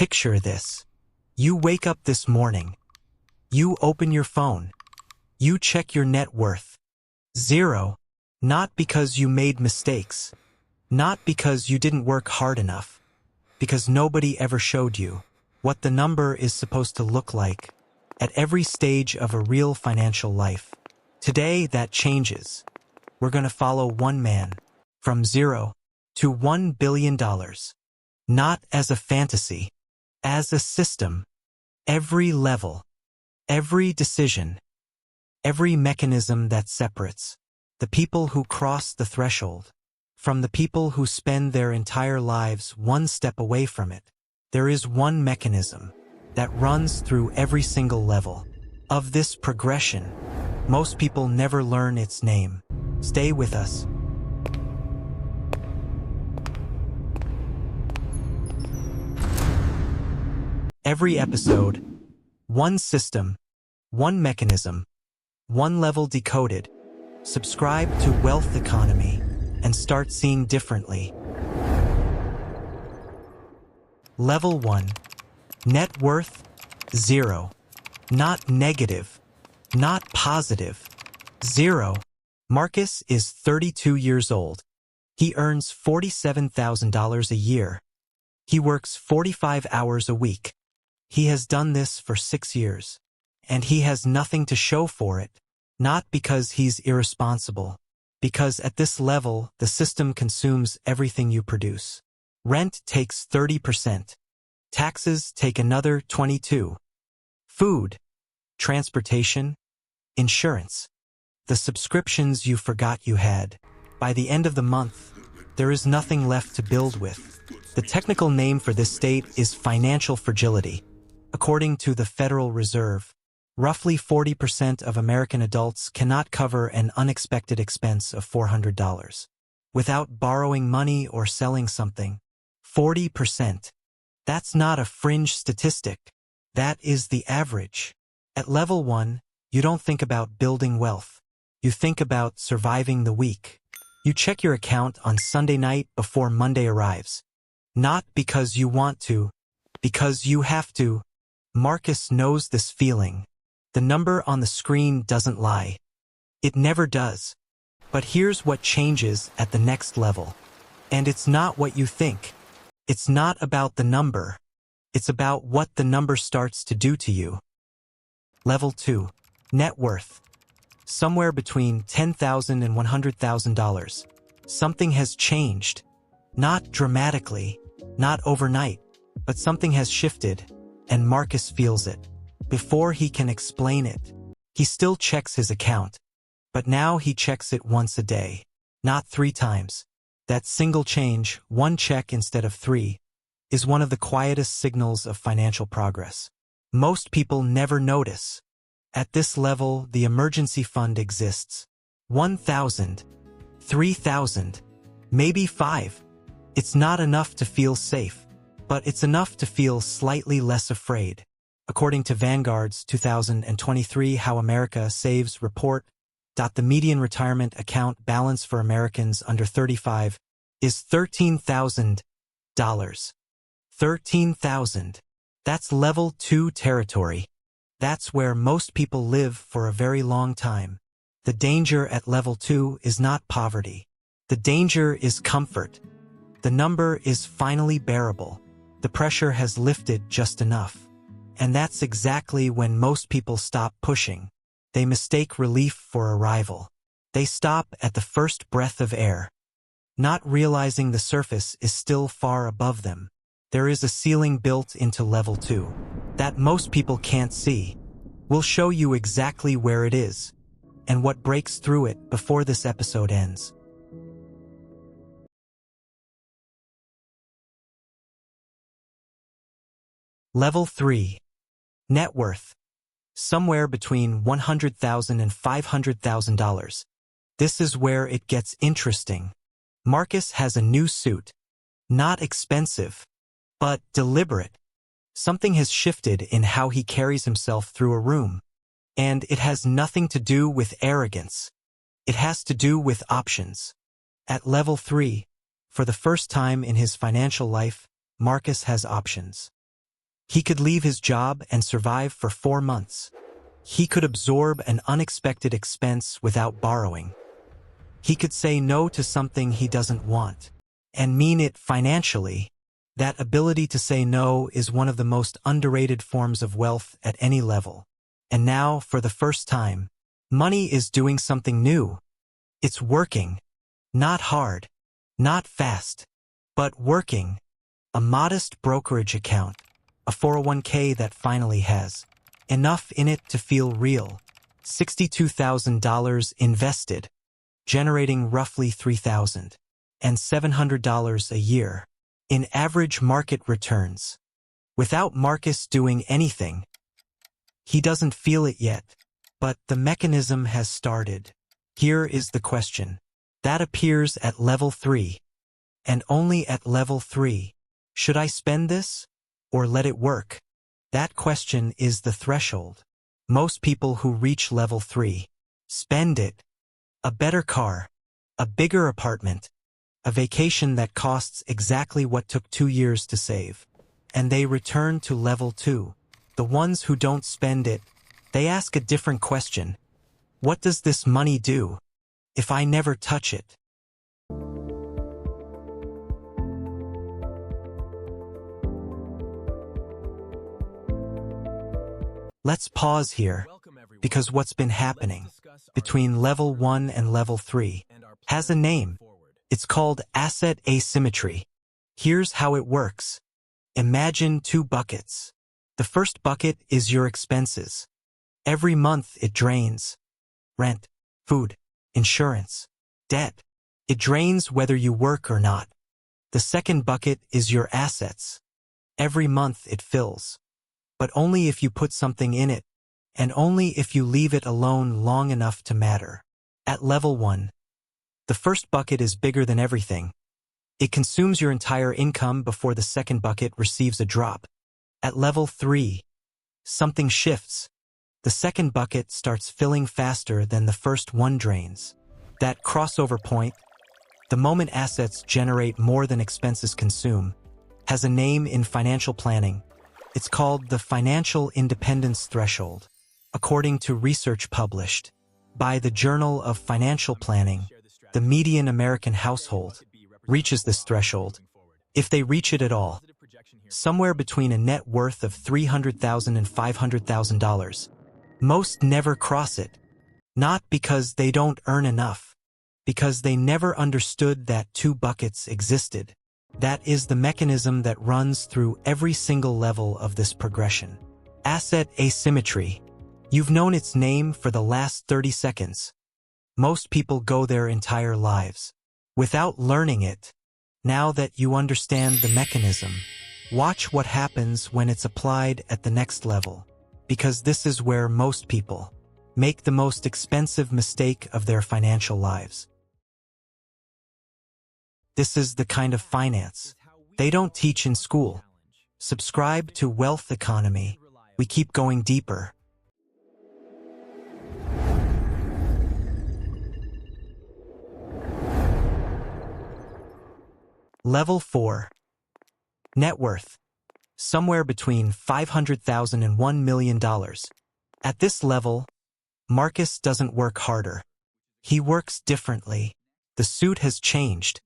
Picture this. You wake up this morning. You open your phone. You check your net worth. Zero. Not because you made mistakes. Not because you didn't work hard enough. Because nobody ever showed you what the number is supposed to look like at every stage of a real financial life. Today, that changes. We're going to follow one man from zero to $1 billion. Not as a fantasy, as a system. Every level, every decision, every mechanism that separates the people who cross the threshold from the people who spend their entire lives one step away from it. There is one mechanism that runs through every single level of this progression. Most people never learn its name. Stay with us. Every episode, one system, one mechanism, one level decoded. Subscribe to Wealth Economy and start seeing differently. Level 1. Net worth, 0. Not negative, not positive. 0. Marcus is 32 years old. He earns $47,000 a year. He works 45 hours a week. He has done this for 6 years. And he has nothing to show for it. Not because he's irresponsible. Because at this level, the system consumes everything you produce. Rent takes 30%. Taxes take another 22%. Food, transportation, insurance. The subscriptions you forgot you had. By the end of the month, there is nothing left to build with. The technical name for this state is financial fragility. According to the Federal Reserve, roughly 40% of American adults cannot cover an unexpected expense of $400 without borrowing money or selling something. 40%. That's not a fringe statistic. That is the average. At level 1, you don't think about building wealth. You think about surviving the week. You check your account on Sunday night before Monday arrives. Not because you want to, because you have to. Marcus knows this feeling. The number on the screen doesn't lie. It never does. But here's what changes at the next level. And it's not what you think. It's not about the number. It's about what the number starts to do to you. Level 2. Net worth. Somewhere between $10,000 and $100,000. Something has changed. Not dramatically, not overnight, but something has shifted, and Marcus feels it. Before he can explain it, he still checks his account. But now he checks it once a day, not 3 times. That single change, 1 check instead of 3, is one of the quietest signals of financial progress. Most people never notice. At this level, the emergency fund exists. 1,000, 3,000, maybe 5. It's not enough to feel safe, but it's enough to feel slightly less afraid. According to Vanguard's 2023 How America Saves report, the median retirement account balance for Americans under 35 is $13,000. $13,000. That's level 2 territory. That's where most people live for a very long time. The danger at level 2 is not poverty. The danger is comfort. The number is finally bearable. The pressure has lifted just enough. And that's exactly when most people stop pushing. They mistake relief for arrival. They stop at the first breath of air, not realizing the surface is still far above them. There is a ceiling built into level 2 that most people can't see. We'll show you exactly where it is and what breaks through it before this episode ends. Level 3. Net worth. Somewhere between $100,000 and $500,000. This is where it gets interesting. Marcus has a new suit. Not expensive, but deliberate. Something has shifted in how he carries himself through a room. And it has nothing to do with arrogance. It has to do with options. At level 3, for the first time in his financial life, Marcus has options. He could leave his job and survive for 4 months. He could absorb an unexpected expense without borrowing. He could say no to something he doesn't want and mean it financially. That ability to say no is one of the most underrated forms of wealth at any level. And now, for the first time, money is doing something new. It's working. Not hard, not fast, but working. A modest brokerage account, a 401k that finally has enough in it to feel real. $62,000 invested, generating roughly $3,700 a year in average market returns. Without Marcus doing anything, he doesn't feel it yet, but the mechanism has started. Here is the question. That appears at level 3, and only at level 3. Should I spend this, or let it work? That question is the threshold. Most people who reach level 3 spend it. A better car, a bigger apartment, a vacation that costs exactly what took 2 years to save. And they return to level 2. The ones who don't spend it, they ask a different question. What does this money do if I never touch it? Let's pause here, because what's been happening between level 1 and level 3 has a name. It's called asset asymmetry. Here's how it works. Imagine 2 buckets. The first bucket is your expenses. Every month it drains. Rent, food, insurance, debt. It drains whether you work or not. The second bucket is your assets. Every month it fills. But only if you put something in it, and only if you leave it alone long enough to matter. At level 1, the first bucket is bigger than everything. It consumes your entire income before the second bucket receives a drop. At level 3, something shifts. The second bucket starts filling faster than the first one drains. That crossover point, the moment assets generate more than expenses consume, has a name in financial planning. It's called the financial independence threshold. According to research published by the Journal of Financial Planning, the median American household reaches this threshold, if they reach it at all, somewhere between a net worth of $300,000 and $500,000. Most never cross it, not because they don't earn enough, because they never understood that 2 buckets existed. That is the mechanism that runs through every single level of this progression. Asset asymmetry. You've known its name for the last 30 seconds. Most people go their entire lives without learning it. Now that you understand the mechanism, watch what happens when it's applied at the next level, because this is where most people make the most expensive mistake of their financial lives. This is the kind of finance they don't teach in school. Subscribe to Wealth Economy. We keep going deeper. Level 4. Net worth. Somewhere between $500,000 and $1 million. At this level, Marcus doesn't work harder. He works differently. The suit has changed.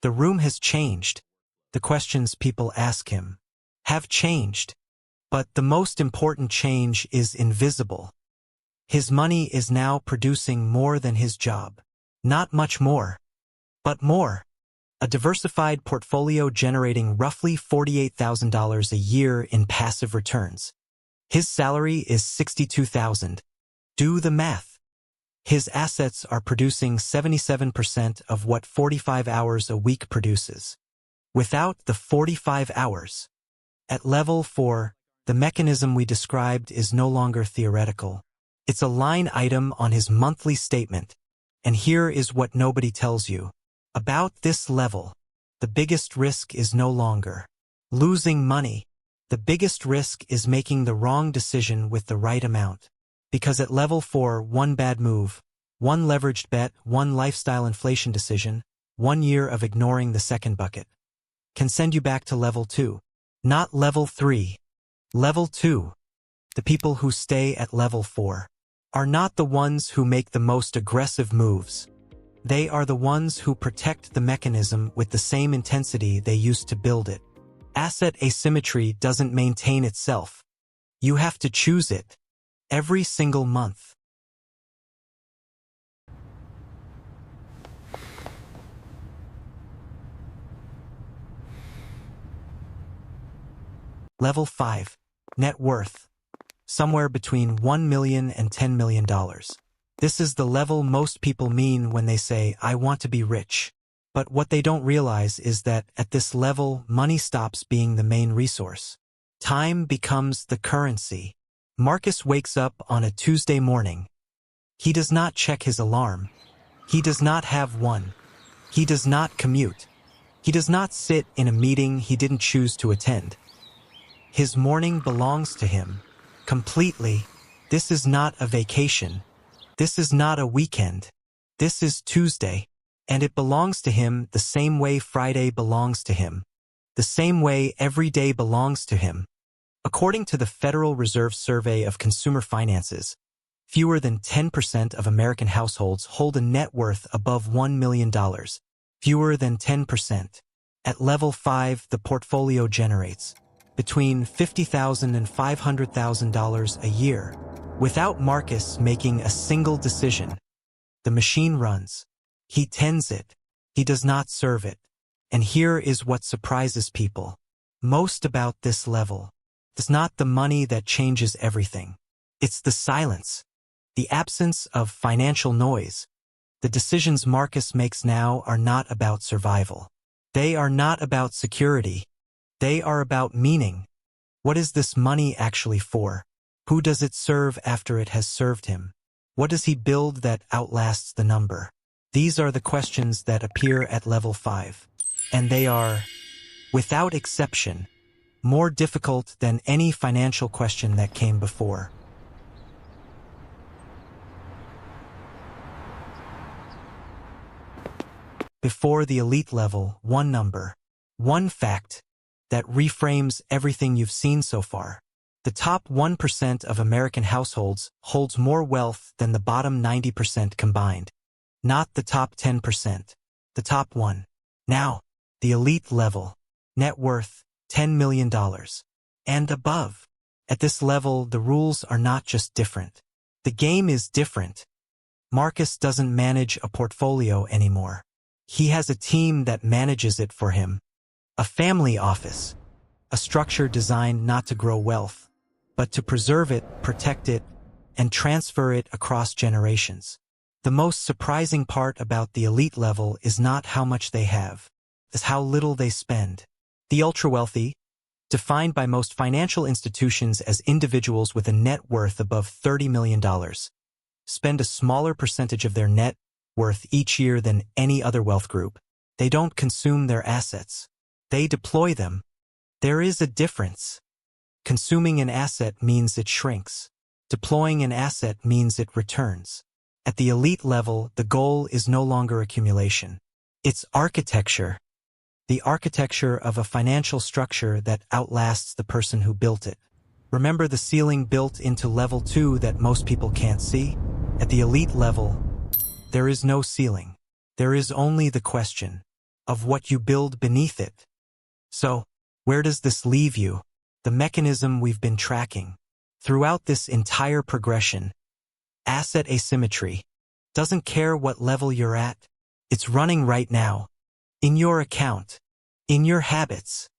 The room has changed. The questions people ask him have changed. But the most important change is invisible. His money is now producing more than his job. Not much more, but more. A diversified portfolio generating roughly $48,000 a year in passive returns. His salary is $62,000. Do the math. His assets are producing 77% of what 45 hours a week produces. Without the 45 hours. At level 4, the mechanism we described is no longer theoretical. It's a line item on his monthly statement. And here is what nobody tells you. About this level, the biggest risk is no longer losing money. The biggest risk is making the wrong decision with the right amount. Because at level 4, one bad move, one leveraged bet, one lifestyle inflation decision, 1 year of ignoring the second bucket, can send you back to level 2, not level 3. Level 2. The people who stay at level 4 are not the ones who make the most aggressive moves. They are the ones who protect the mechanism with the same intensity they used to build it. Asset asymmetry doesn't maintain itself. You have to choose it every single month. Level 5. Net worth. Somewhere between $1 million and $10 million. This is the level most people mean when they say, "I want to be rich." But what they don't realize is that at this level, money stops being the main resource. Time becomes the currency. Marcus wakes up on a Tuesday morning. He does not check his alarm. He does not have one. He does not commute. He does not sit in a meeting he didn't choose to attend. His morning belongs to him. Completely. This is not a vacation. This is not a weekend. This is Tuesday. And it belongs to him the same way Friday belongs to him. The same way every day belongs to him. According to the Federal Reserve Survey of Consumer Finances, fewer than 10% of American households hold a net worth above $1 million. Fewer than 10%. At level 5, the portfolio generates between $50,000 and $500,000 a year, without Marcus making a single decision. The machine runs. He tends it. He does not serve it. And here is what surprises people most about this level. It's not the money that changes everything. It's the silence, the absence of financial noise. The decisions Marcus makes now are not about survival. They are not about security. They are about meaning. What is this money actually for? Who does it serve after it has served him? What does he build that outlasts the number? These are the questions that appear at level 5. And they are, without exception, more difficult than any financial question that came before. Before the elite level, one number, one fact that reframes everything you've seen so far. The top 1% of American households holds more wealth than the bottom 90% combined. Not the top 10%. The top 1. Now, the elite level. Net worth, $10 million. And above. At this level, the rules are not just different. The game is different. Marcus doesn't manage a portfolio anymore. He has a team that manages it for him. A family office. A structure designed not to grow wealth, but to preserve it, protect it, and transfer it across generations. The most surprising part about the elite level is not how much they have, it's how little they spend. The ultra-wealthy, defined by most financial institutions as individuals with a net worth above $30 million, spend a smaller percentage of their net worth each year than any other wealth group. They don't consume their assets. They deploy them. There is a difference. Consuming an asset means it shrinks. Deploying an asset means it returns. At the elite level, the goal is no longer accumulation. It's architecture. The architecture of a financial structure that outlasts the person who built it. Remember the ceiling built into level 2 that most people can't see? At the elite level, there is no ceiling. There is only the question of what you build beneath it. So, where does this leave you? The mechanism we've been tracking throughout this entire progression. Asset asymmetry doesn't care what level you're at. It's running right now. In your account. In your habits.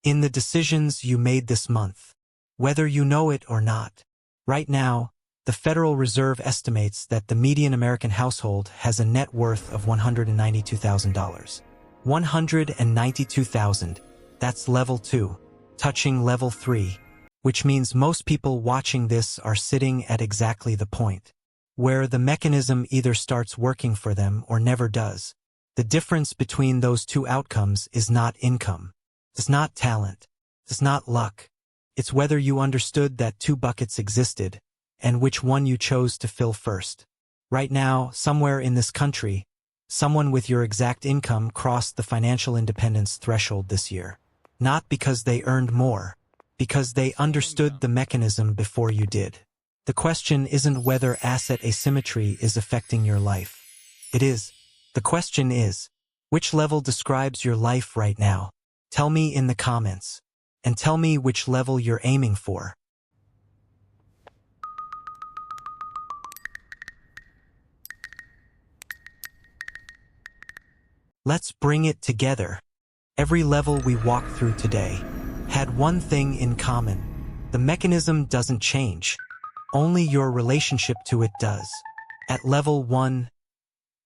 In the decisions you made this month. Whether you know it or not. Right now, the Federal Reserve estimates that the median American household has a net worth of $192,000. $192,000. That's level 2, touching level 3, which means most people watching this are sitting at exactly the point where the mechanism either starts working for them or never does. The difference between those two outcomes is not income. It's not talent. It's not luck. It's whether you understood that two buckets existed and which one you chose to fill first. Right now, somewhere in this country, someone with your exact income crossed the financial independence threshold this year. Not because they earned more, Because they understood the mechanism before you did. The question isn't whether asset asymmetry is affecting your life. It is. The question is, which level describes your life right now? Tell me in the comments. And tell me which level you're aiming for. Let's bring it together. Every level we walked through today had one thing in common. The mechanism doesn't change. Only your relationship to it does. At level 1,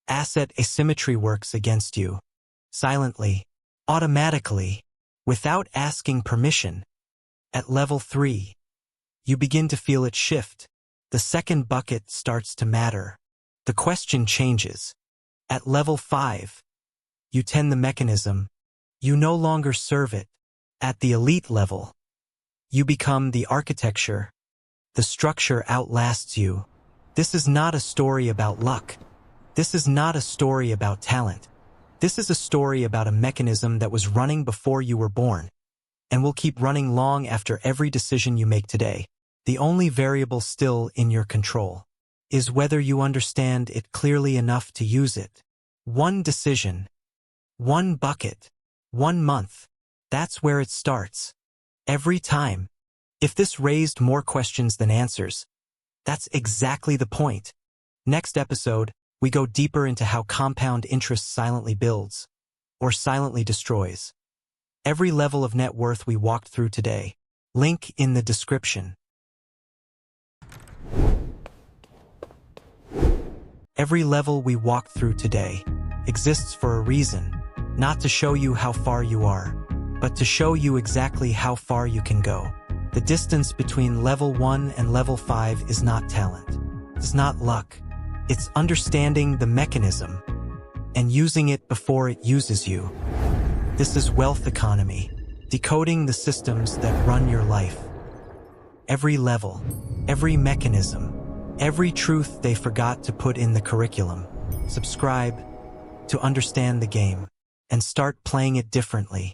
asset asymmetry works against you. Silently, automatically, without asking permission. At level 3, you begin to feel it shift. The second bucket starts to matter. The question changes. At level 5, you tend the mechanism. You no longer serve it. At the elite level, you become the architecture. The structure outlasts you. This is not a story about luck. This is not a story about talent. This is a story about a mechanism that was running before you were born, and will keep running long after every decision you make today. The only variable still in your control is whether you understand it clearly enough to use it. One decision, one bucket, 1 month. That's where it starts. Every time. If this raised more questions than answers, that's exactly the point. Next episode, we go deeper into how compound interest silently builds, or silently destroys, every level of net worth we walked through today. Link in the description. Every level we walked through today exists for a reason, not to show you how far you are, but to show you exactly how far you can go. The distance between level 1 and level 5 is not talent. It's not luck. It's understanding the mechanism and using it before it uses you. This is wealth economy, decoding the systems that run your life. Every level, every mechanism, every truth they forgot to put in the curriculum. Subscribe to understand the game and start playing it differently.